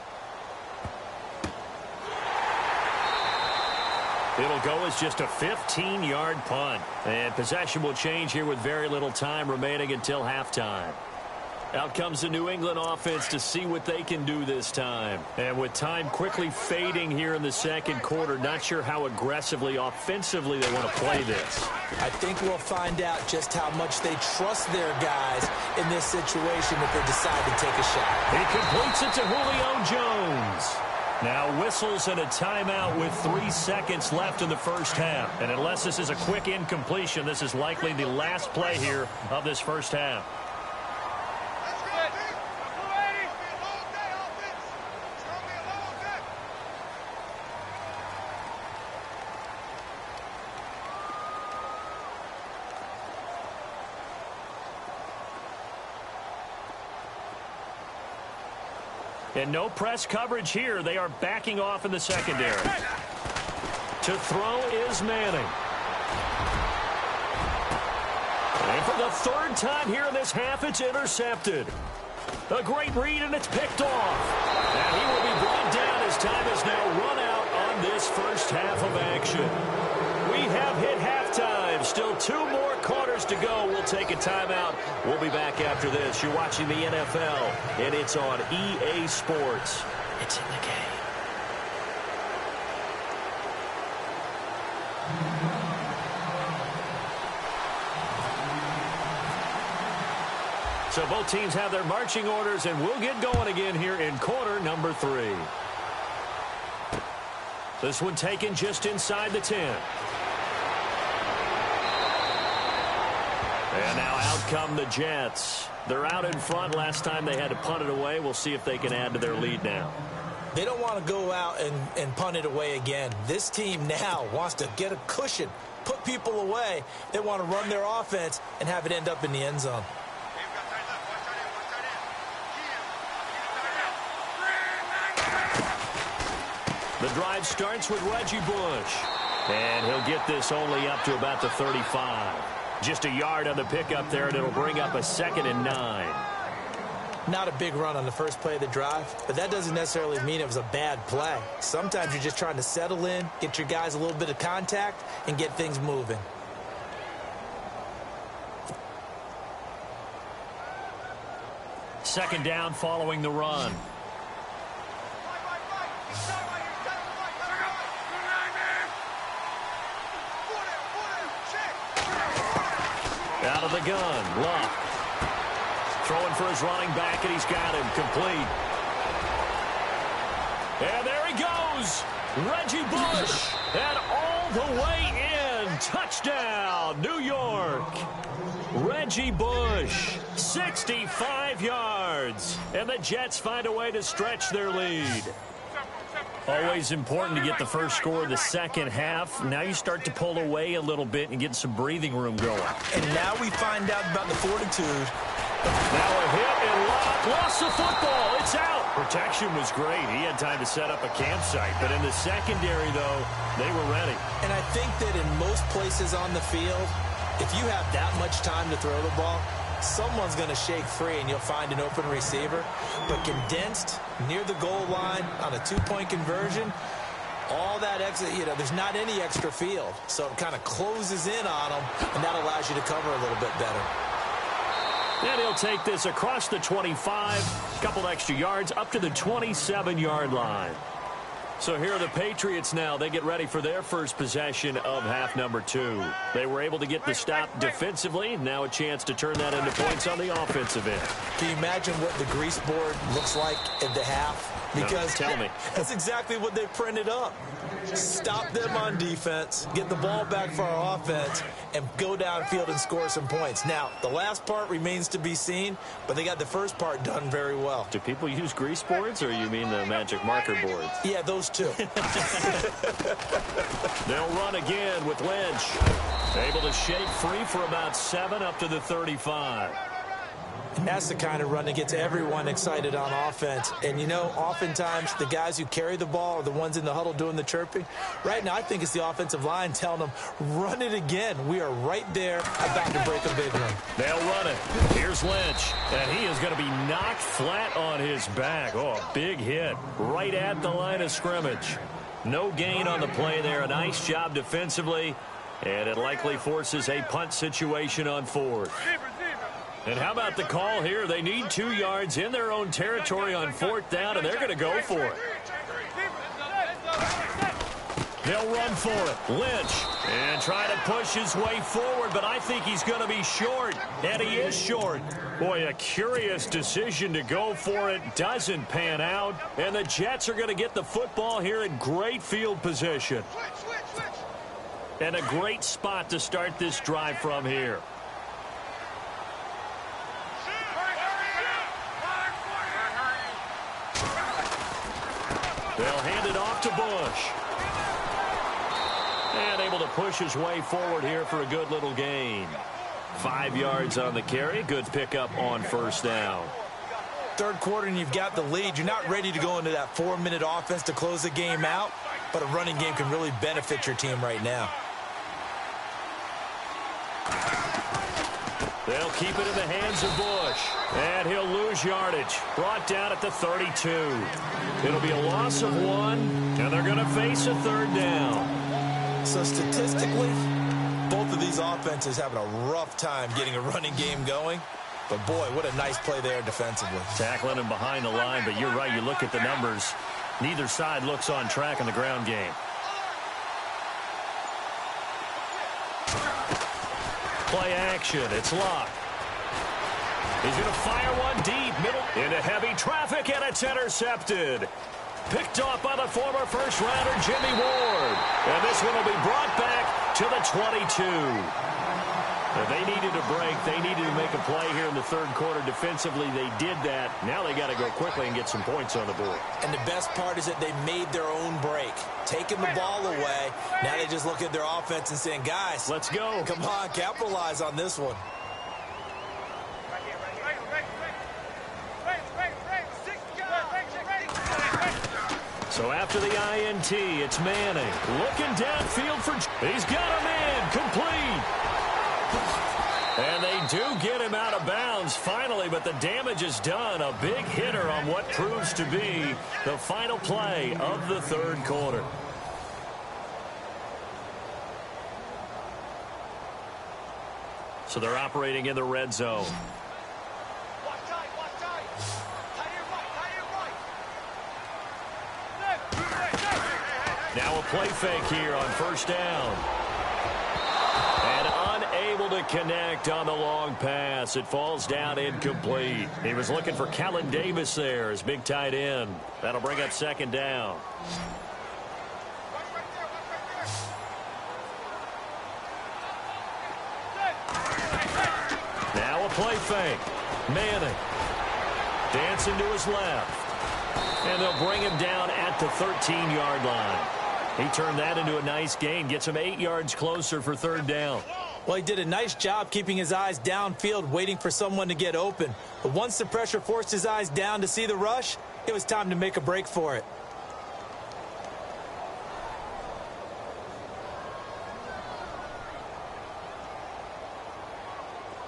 It'll go as just a 15-yard punt. And possession will change here with very little time remaining until halftime. Out comes the New England offense to see what they can do this time. And with time quickly fading here in the second quarter, not sure how aggressively, offensively they want to play this. I think we'll find out just how much they trust their guys in this situation if they decide to take a shot. He completes it to Julio Jones. Now whistles and a timeout with 3 seconds left in the first half. And unless this is a quick incompletion, this is likely the last play here of this first half. And no press coverage here. They are backing off in the secondary. To throw is Manning. And for the 3rd time here in this half, it's intercepted. A great read, and it's picked off. And he will be brought down as time is now run out on this first half of action. We have hit halftime. Still 2 more quarters to go. We'll take a timeout. We'll be back after this. You're watching the NFL, and it's on EA Sports. It's in the game. So both teams have their marching orders, and we'll get going again here in quarter number 3. This one taken just inside the 10. And now out come the Jets. They're out in front. Last time they had to punt it away. We'll see if they can add to their lead now. They don't want to go out and punt it away again. This team now wants to get a cushion, put people away. They want to run their offense and have it end up in the end zone. The drive starts with Reggie Bush. And he'll get this only up to about the 35. Just a yard on the pickup there, and it'll bring up a 2nd and 9. Not a big run on the first play of the drive, but that doesn't necessarily mean it was a bad play. Sometimes you're just trying to settle in, get your guys a little bit of contact, and get things moving. Second down following the run. Out of the gun, Luck. Throwing for his running back, and he's got him complete. And there he goes. Reggie Bush. And all the way in. Touchdown, New York. Reggie Bush, 65 yards. And the Jets find a way to stretch their lead. Always important to get the first score of the second half. Now you start to pull away a little bit and get some breathing room going. And now we find out about the fortitude. Now a hit, and Locke lost the football. It's out. Protection was great. He had time to set up a campsite. But in the secondary, though, they were ready. And I think that in most places on the field, if you have that much time to throw the ball, someone's going to shake free and you'll find an open receiver. But condensed near the goal line on a 2-point conversion, all that extra, there's not any extra field. So it kind of closes in on them, and that allows you to cover a little bit better. And he'll take this across the 25, a couple extra yards, up to the 27-yard line. So here are the Patriots now. They get ready for their first possession of half number 2. They were able to get the stop defensively. Now a chance to turn that into points on the offensive end. Can you imagine what the grease board looks like at the half? Because no, tell me. That's exactly what they printed up. Stop them on defense, get the ball back for our offense, and go downfield and score some points. Now, the last part remains to be seen, but they got the first part done very well. Do people use grease boards, or you mean the magic marker boards? Yeah, those two. They'll run again with Lynch. Able to shake free for about 7 up to the 35. That's the kind of run that gets everyone excited on offense. And, oftentimes the guys who carry the ball are the ones in the huddle doing the chirping. Right now, I think it's the offensive line telling them, run it again. We are right there about to break a big one. They'll run it. Here's Lynch. And he is going to be knocked flat on his back. Oh, big hit right at the line of scrimmage. No gain on the play there. A nice job defensively. And it likely forces a punt situation on 4th. And how about the call here? They need 2 yards in their own territory on 4th down, and they're going to go for it. They'll run for it. Lynch, and try to push his way forward, but I think he's going to be short, and he is short. Boy, a curious decision to go for it. Doesn't pan out, and the Jets are going to get the football here in great field position. And a great spot to start this drive from here. They'll hand it off to Bush. And able to push his way forward here for a good little gain. 5 yards on the carry. Good pickup on 1st down. Third quarter and you've got the lead. You're not ready to go into that 4-minute offense to close the game out, but a running game can really benefit your team right now. They'll keep it in the hands of Bush. And he'll lose yardage. Brought down at the 32. It'll be a loss of 1, and they're going to face a 3rd down. So statistically, both of these offenses having a rough time getting a running game going. But, boy, what a nice play there defensively. Tackling him behind the line, but you're right. You look at the numbers. Neither side looks on track in the ground game. Play action. It's Locke. He's going to fire one deep, middle, into heavy traffic, and it's intercepted. Picked off by the former first-rounder Jimmy Ward. And this one will be brought back to the 22. They needed a break. They needed to make a play here in the third quarter. Defensively, they did that. Now they got to go quickly and get some points on the board. And the best part is that they made their own break. Taking the ball away. Now they just look at their offense and saying, guys, let's go. Come on, capitalize on this one. So after the INT, it's Manning. Looking downfield for... He's got a man. Complete. And they do get him out of bounds finally, but the damage is done. A big hitter on what proves to be the final play of the third quarter. So they're operating in the red zone. Now a play fake here on first down. And unable to connect on the long pass. It falls down incomplete. He was looking for Kellen Davis there as big tight end. That'll bring up second down. Now a play fake. Manning dancing to his left. And they'll bring him down at the 13-yard line. He turned that into a nice gain, gets him 8 yards closer for third down. Well, he did a nice job keeping his eyes downfield, waiting for someone to get open. But once the pressure forced his eyes down to see the rush, it was time to make a break for it.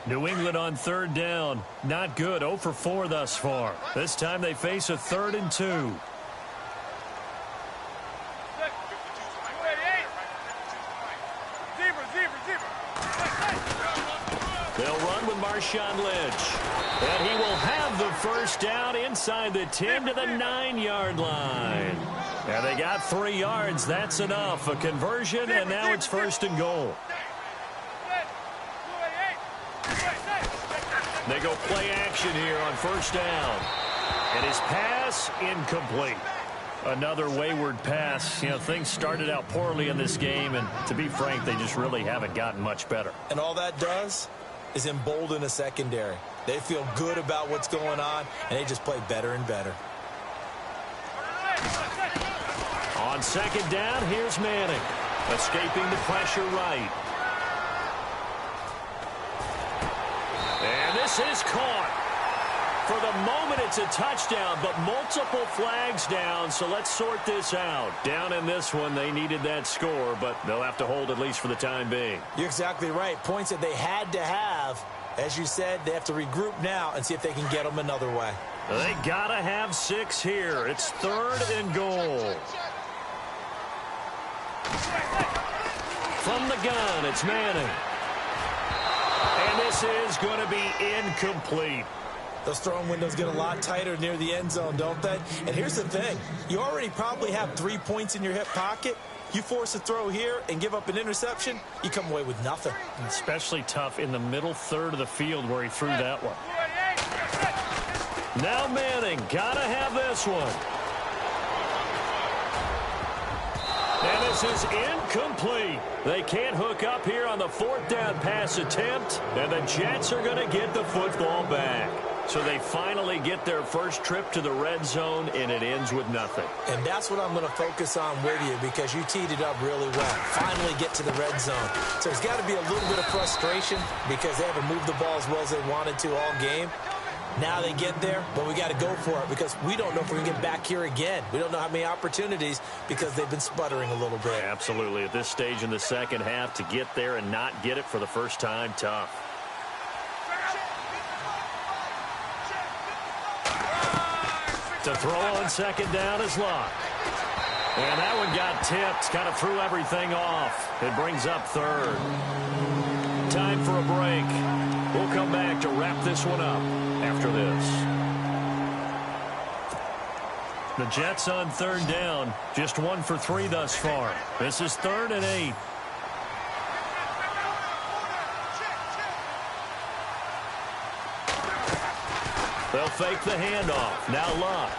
New England on third down. Not good. 0 for 4 thus far. This time they face a 3rd and 2. They'll run with Marshawn Lynch. And he will have the first down inside the 10 to the 9-yard line. And they got 3 yards. That's enough. A conversion, and now it's 1st and goal. They go play action here on first down. And his pass incomplete. Another wayward pass. You know, things started out poorly in this game, and to be frank, they just really haven't gotten much better. And all that does is embolden a secondary. They feel good about what's going on, and they just play better and better. On second down, here's Manning. Escaping the pressure right. And this is caught. For the moment, it's a touchdown, but multiple flags down, so let's sort this out. Down in this one, they needed that score, but they'll have to hold at least for the time being. You're exactly right. Points that they had to have. As you said, they have to regroup now and see if they can get them another way. They got to have 6 here. It's 3rd and goal. From the gun, it's Manning. And this is going to be incomplete. Those throwing windows get a lot tighter near the end zone, don't they? And here's the thing. You already probably have 3 points in your hip pocket. You force a throw here and give up an interception, you come away with nothing. Especially tough in the middle third of the field where he threw that one. Now Manning, gotta have this one. And this is incomplete. They can't hook up here on the 4th down pass attempt, and the Jets are going to get the football back. So they finally get their first trip to the red zone, and it ends with nothing. And that's what I'm going to focus on with you, because you teed it up really well. Finally get to the red zone. So there's got to be a little bit of frustration because they haven't moved the ball as well as they wanted to all game. Now they get there, but we got to go for it because we don't know if we're going to get back here again. We don't know how many opportunities because they've been sputtering a little bit. Absolutely. At this stage in the second half, to get there and not get it for the first time, tough. To throw on second down is Luck. And that one got tipped, kind of threw everything off. It brings up 3rd. Time for a break. We'll come back to wrap this one up after this. The Jets on 3rd down, just 1 for 3 thus far. This is 3rd and 8. They'll fake the handoff. Now Luck.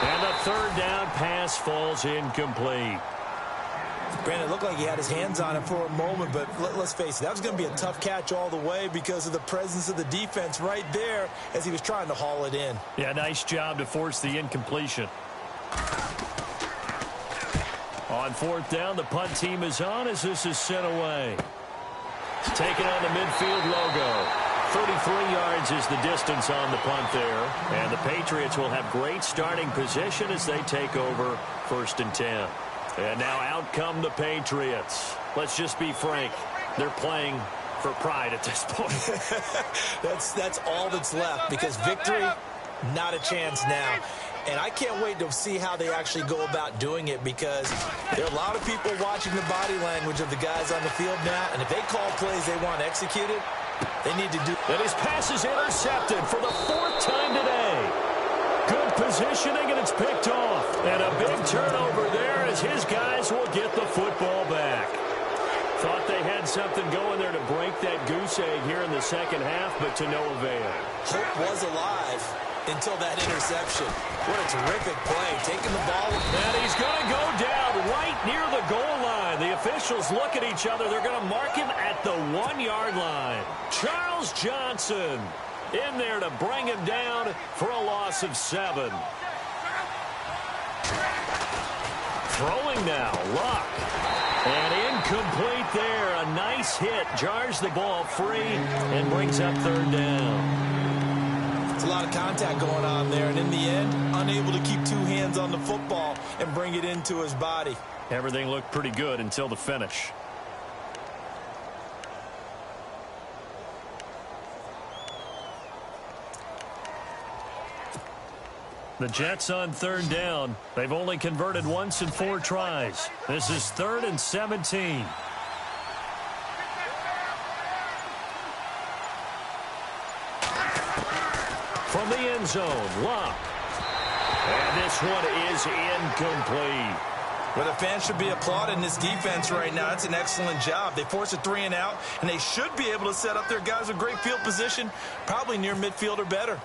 And the third down pass falls incomplete. Granted, it looked like he had his hands on it for a moment, but let's face it, that was going to be a tough catch all the way because of the presence of the defense right there as he was trying to haul it in. Yeah, nice job to force the incompletion. On fourth down, the punt team is on as this is sent away. Taking on the midfield logo. 33 yards is the distance on the punt there. And the Patriots will have great starting position as they take over 1st and 10. And now out come the Patriots. Let's just be frank. They're playing for pride at this point. That's all that's left because victory, not a chance now. And I can't wait to see how they actually go about doing it because there are a lot of people watching the body language of the guys on the field now. And if they call plays they want executed, they need to do. And his pass is intercepted for the 4th time today. Good positioning, and it's picked off. And a big turnover there as his guys will get the football back. Thought they had something going there to break that goose egg here in the second half, but to no avail. Hope was alive until that interception. What a terrific play, taking the ball. And he's going to go down right near the goal line. The officials look at each other. They're going to mark him at the 1-yard line. Charles Johnson in there to bring him down for a loss of 7. Throwing now, Luck. And incomplete there. A nice hit. Jars the ball free and brings up 3rd down. It's a lot of contact going on there. And in the end, unable to keep 2 hands on the football and bring it into his body. Everything looked pretty good until the finish. The Jets on 3rd down. They've only converted once in 4 tries. This is 3rd and 17. From the end zone, Luck. And this one is incomplete. Well, the fans should be applauding this defense right now. It's an excellent job. They force a 3 and out, and they should be able to set up their guys with great field position, probably near midfield or better.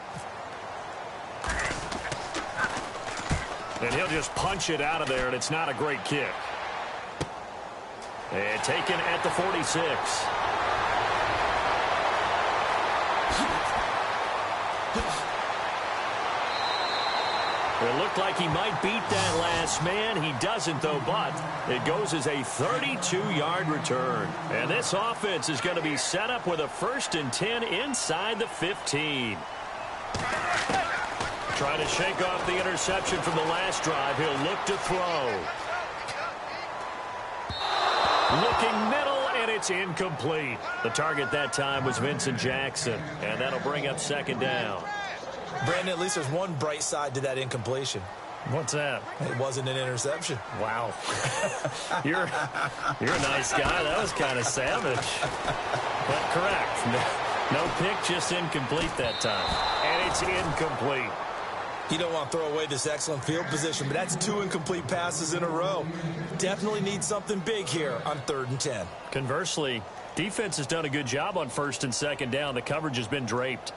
And he'll just punch it out of there, and it's not a great kick. And taken at the 46. It looked like he might beat that last man. He doesn't, though, but it goes as a 32-yard return. And this offense is going to be set up with a 1st and 10 inside the 15. Trying to shake off the interception from the last drive. He'll look to throw. Looking middle, and it's incomplete. The target that time was Vincent Jackson, and that'll bring up 2nd down. Brandon, at least there's one bright side to that incompletion. What's that? It wasn't an interception. Wow. You're a nice guy. That was kind of savage. But correct. No pick, just incomplete that time. And it's incomplete. You don't want to throw away this excellent field position, but that's 2 incomplete passes in a row. Definitely need something big here on 3rd and 10. Conversely, defense has done a good job on 1st and 2nd down. The coverage has been draped.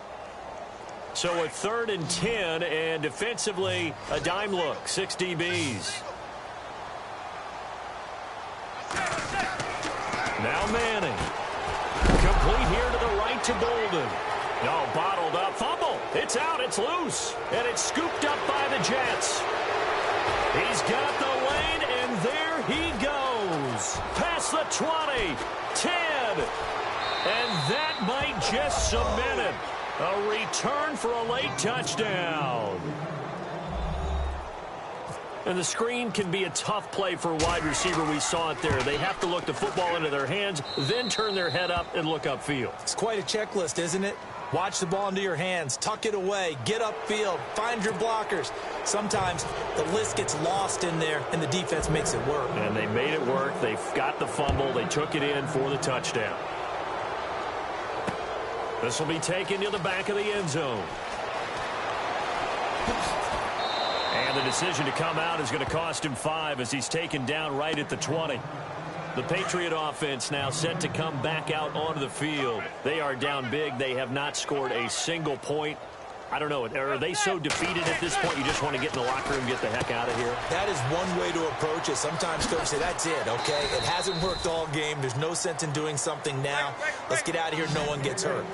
So a 3rd and 10, and defensively, a dime look, 6 DBs. Now Manning. Complete here to the right to Bolden. No, bottled up. Fumble. It's out. It's loose. And it's scooped up by the Jets. He's got the lane, and there he goes. Past the 20, 10. And that might just cement it. A return for a late touchdown. And the screen can be a tough play for a wide receiver. We saw it there. They have to look the football into their hands, then turn their head up and look upfield. It's quite a checklist, isn't it? Watch the ball into your hands, tuck it away, get upfield, find your blockers. Sometimes the list gets lost in there, and the defense makes it work. And they made it work. They got the fumble. They took it in for the touchdown. This will be taken to the back of the end zone. And the decision to come out is going to cost him 5 as he's taken down right at the 20. The Patriot offense now set to come back out onto the field. They are down big. They have not scored a single point. I don't know. Are they so defeated at this point you just want to get in the locker room and get the heck out of here? That is one way to approach it. Sometimes coaches say, that's it, okay? It hasn't worked all game. There's no sense in doing something now. Let's get out of here. No one gets hurt.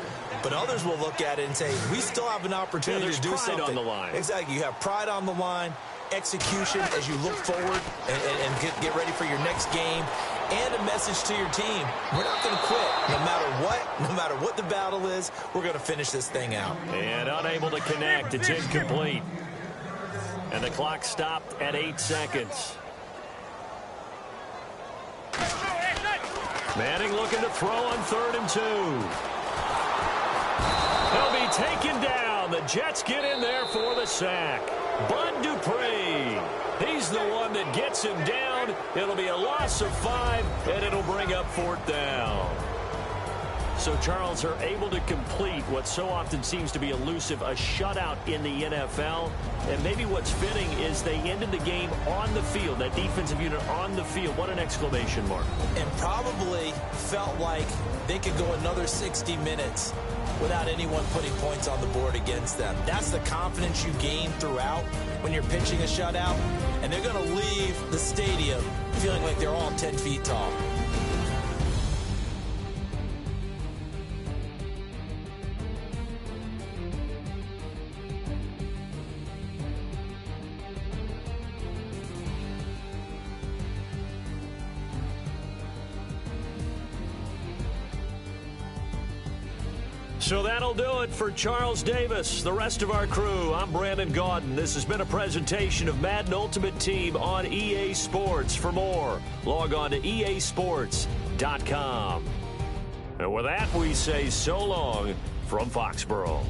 But others will look at it and say, we still have an opportunity to do something. There's pride on the line. Exactly. You have pride on the line, execution as you look forward and get ready for your next game, and a message to your team. We're not going to quit. No matter what the battle is, we're going to finish this thing out. And unable to connect. It's incomplete. And the clock stopped at 8 seconds. Manning looking to throw on 3rd and 2. He'll be taken down. The Jets get in there for the sack. Bud Dupree. He's the one that gets him down. It'll be a loss of 5, and it'll bring up 4th down. So Charles are able to complete what so often seems to be elusive, a shutout in the NFL. And maybe what's fitting is they ended the game on the field, that defensive unit on the field. What an exclamation mark. And probably felt like they could go another 60 minutes without anyone putting points on the board against them. That's the confidence you gain throughout when you're pitching a shutout. And they're going to leave the stadium feeling like they're all 10 feet tall. So that'll do it for Charles Davis, the rest of our crew. I'm Brandon Gaudin. This has been a presentation of Madden Ultimate Team on EA Sports. For more, log on to easports.com. And with that, we say so long from Foxborough.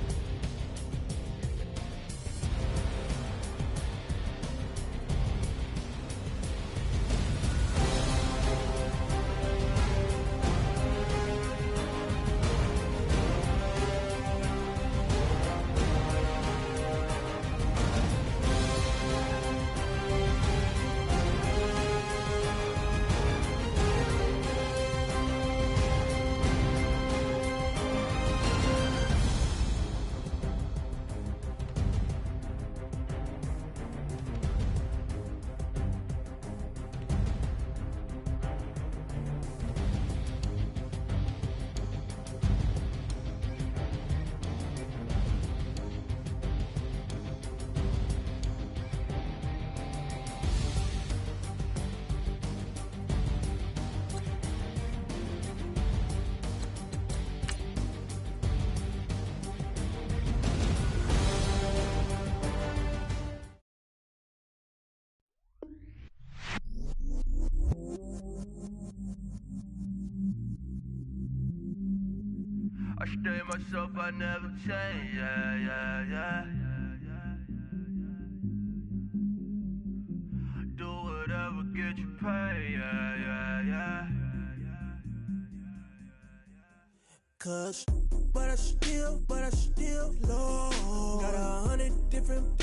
I stay myself, I never change, yeah. Do whatever, get you paid, yeah. Cause, but I still low. Got 100 different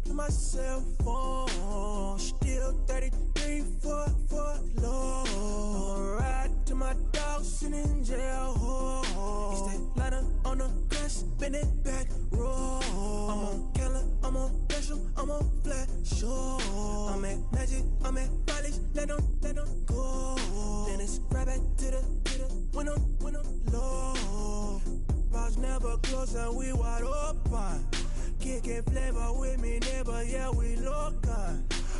to my cell phone. Still 33 for low. I'ma ride to my dog sitting in jail. He's that liner on the grass, spin it back, roll. I'm on Keller, I'm on Bishop, I'm on Flat Shore. I'm at Magic, I'm at Polish, let them go. Then it's right back to the window low. Bars never close and we wide open. Kicking flavor with me, neighbor, yeah, we local.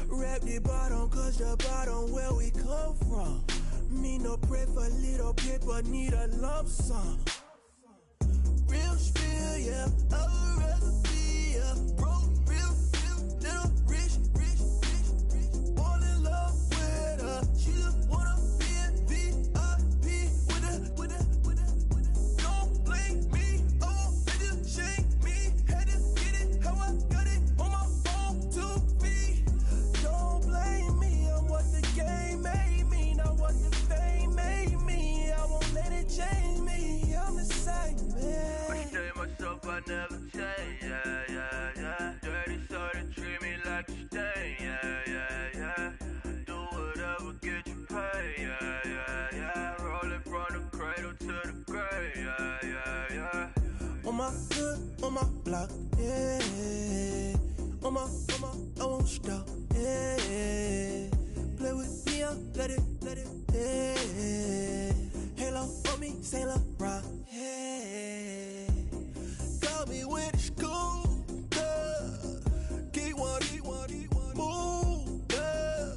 Rap the bottom, cause the bottom where we come from. Me no pray for little paper, need a lump sum. Real spill, yeah, I'd rather be a broke, real, little rich. Fall in love with her, she just wanna be in VIP with her. Don't blame me, oh, they just shame me. Had to get it, how I got it on my phone to me. Don't blame me, I'm what the game made me, not what the fame made me. I won't let it change me, I'm the same man. I stay myself, I never change, yeah. my hood, on my block, yeah. On my, I won't stop, yeah. Play with me, let it, yeah. Halo on me, Saint Laurent, yeah. Got me with the school, yeah. Keep one, move, yeah.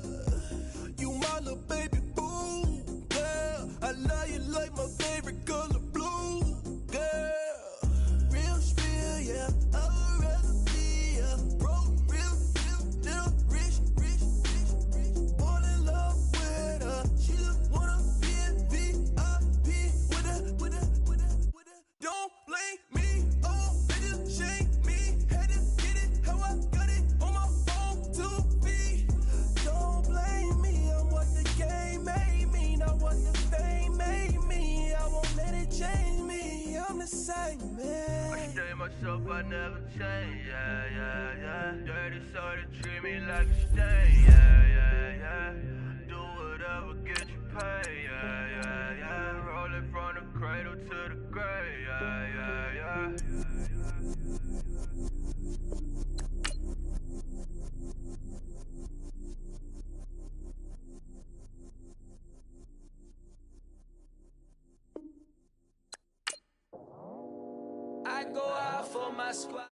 You my little baby boo, yeah. I love you like my favorite color blue, yeah. Real spill, yeah. I'd rather be a broke, real, little rich. Fall in love with her. She just wanna be a VIP with her. Don't blame me, oh, bitches shame me. Had to get it how I got it on my own 2 feet. Don't blame me, I'm what the game made me, not what the fame made me. I won't let it change me, I'm the same man. I stay myself, I never change, yeah. Dirty soda, treat me like a stain, yeah. Do whatever, get you paid, yeah. Roll it from the cradle to the grave, yeah. I go out for my squad.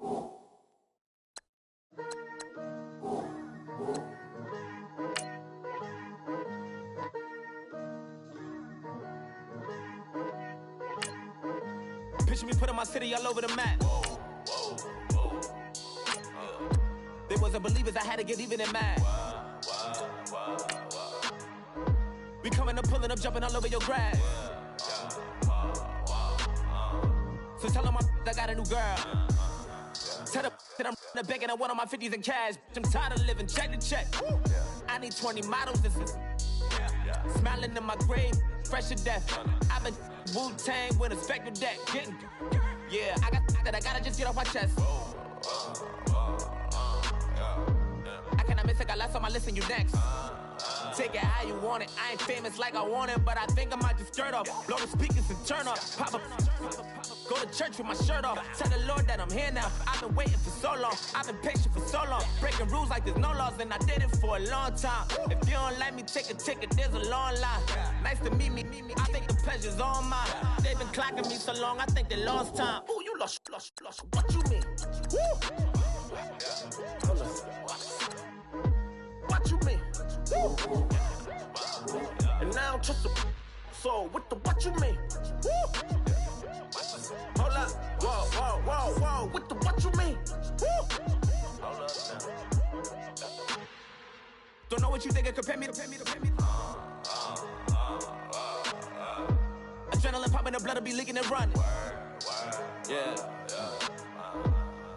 Picture me putting my city all over the map. They wasn't believers, I had to get even and mad. We coming up, pulling up, jumping all over your grass. So tell them I got a new girl. Tell them that I'm begging, I want on my 50s in cash. I'm tired of living check to check. I need 20 models, this is smiling in my grave, fresh to death. I've been Wu-Tang with a spectral deck. Getting, yeah, I got that, I gotta just get off my chest. I cannot miss it, got last on my list and you next. Take it how you want it, I ain't famous like I want it, but I think I might just skirt off. Blow the speakers and turn up, pop up. Go to church with my shirt off. Tell the Lord that I'm here now. I've been waiting for so long. I've been patient for so long. Breaking rules like there's no laws, and I did it for a long time. If you don't like me, take a ticket. There's a long line. Nice to meet me. I think the pleasure's all mine. They've been clocking me so long. I think they lost time. Ooh, you lost. What you mean? Woo! What you mean? Woo! And now I'm just a so what you mean? Woo! Hold up, whoa, what you mean? Woo! Hold up now. Don't know what you think it compare me to. Adrenaline popping, the blood'll be leaking and running. Yeah.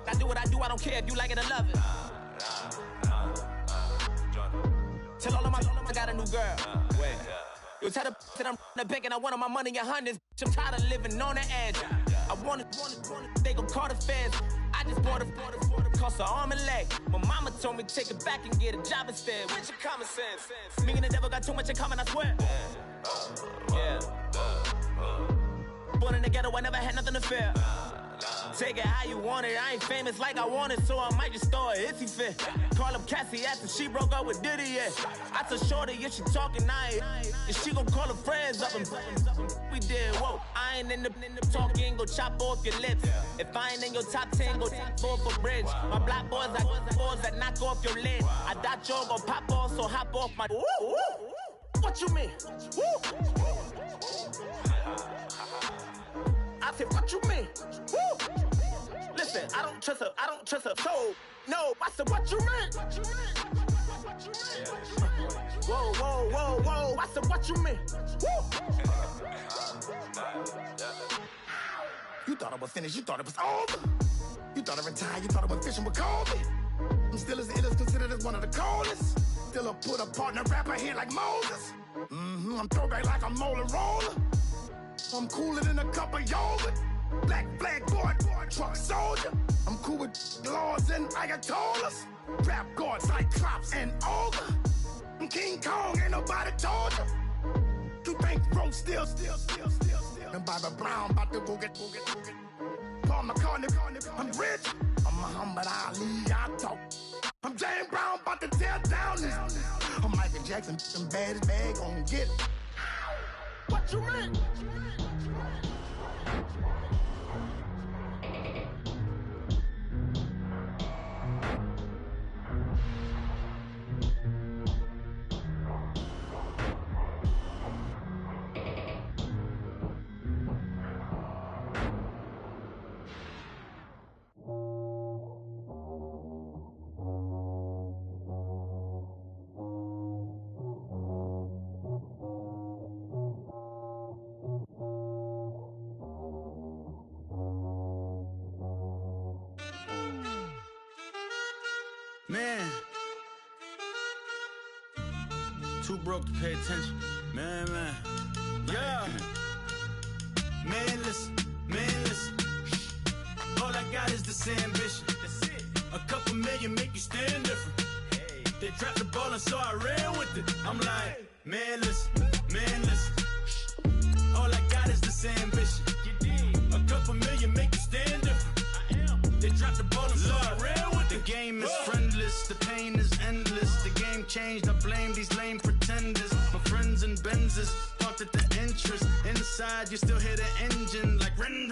I do what I do, I don't care if you like it or love it. Tell all of my I got a new girl. Wait. You tell the that I'm the bank and I want all my money in hundreds. I'm tired of living on the edge. I want it, they gon' call the feds. I just bought it, cost an arm and leg. My mama told me take it back and get a job instead. Where's your common sense? Me and the devil got too much in common, I swear. Yeah. Born in the ghetto, I never had nothing to fear. Take it how you want it, I ain't famous like I want it, so I might just throw a iffy fit. Call up Cassie after she broke up with Diddy, yeah. I told Shorty if she talking, and she gon' call her friends up and we did, whoa. I ain't in the talking, go chop off your lips. If I ain't in your top 10, go tap off a bridge. My black boys that knock off your lid. I doubt you're gon' pop off, so hop off my. What you mean? I said, what you mean? Woo! Listen, I don't trust her. So, no, I said, what you mean? Whoa. I said, what you mean? Woo! You thought I was finished, you thought it was over. You thought I retired, you thought I went fishing with Kobe. I'm still as ill as considered as one of the coldest. Still a put a partner rapper here like Moses. I'm throwback like I'm Mola Roller. I'm cooler than a cup of yogurt. Black flag boy, truck soldier. I'm cool with laws and Ayatollahs. Rap gods like Klops and Olga. I'm King Kong, ain't nobody told you. You think Rose still. And Bobby Brown about to go get. Paul McCartney, I'm rich. I'm Muhammad Ali, I talk. I'm James Brown, about to tear down this. I'm Michael Jackson, them bad as bad gon' get. What you mean? Man, too broke to pay attention. Man. Yeah. Man, listen. All I got is this ambition. That's it. A couple million make you stand different. Hey. They dropped the ball and so I ran with it. I'm like, man, listen. All I got is this ambition. A couple million make you stand different. They dropped the ball and so I ran with it. The game is friendless, the pain is endless. The game changed, I blame these lame pretenders. My friends and Benzes thought that the interest inside, you still hear the engine like rin.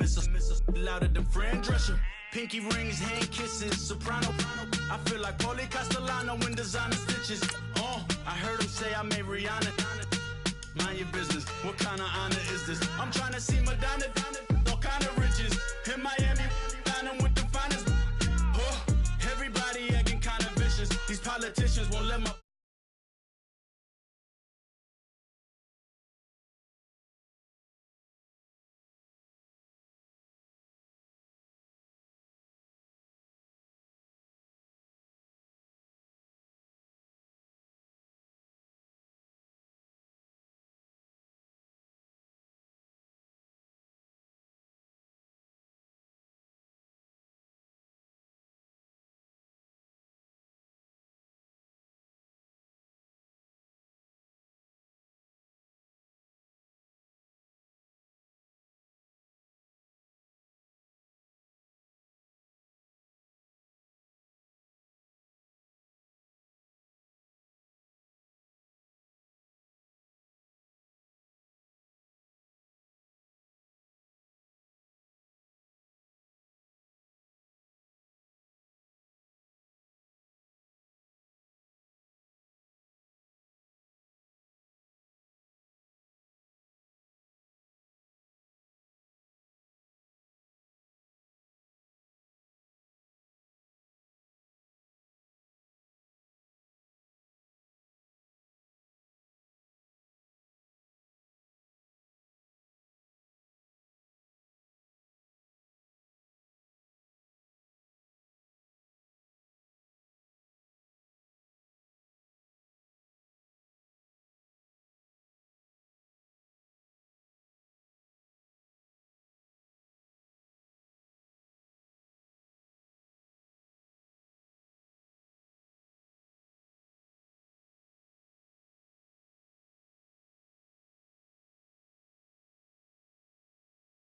miss louder than Fran Drescher. Pinky rings, hand kisses, soprano. I feel like Paulie Castellano in designer stitches. I heard him say I made Rihanna. Mind your business, what kind of honor is this? I'm trying to see Madonna, all kind of riches. In Miami,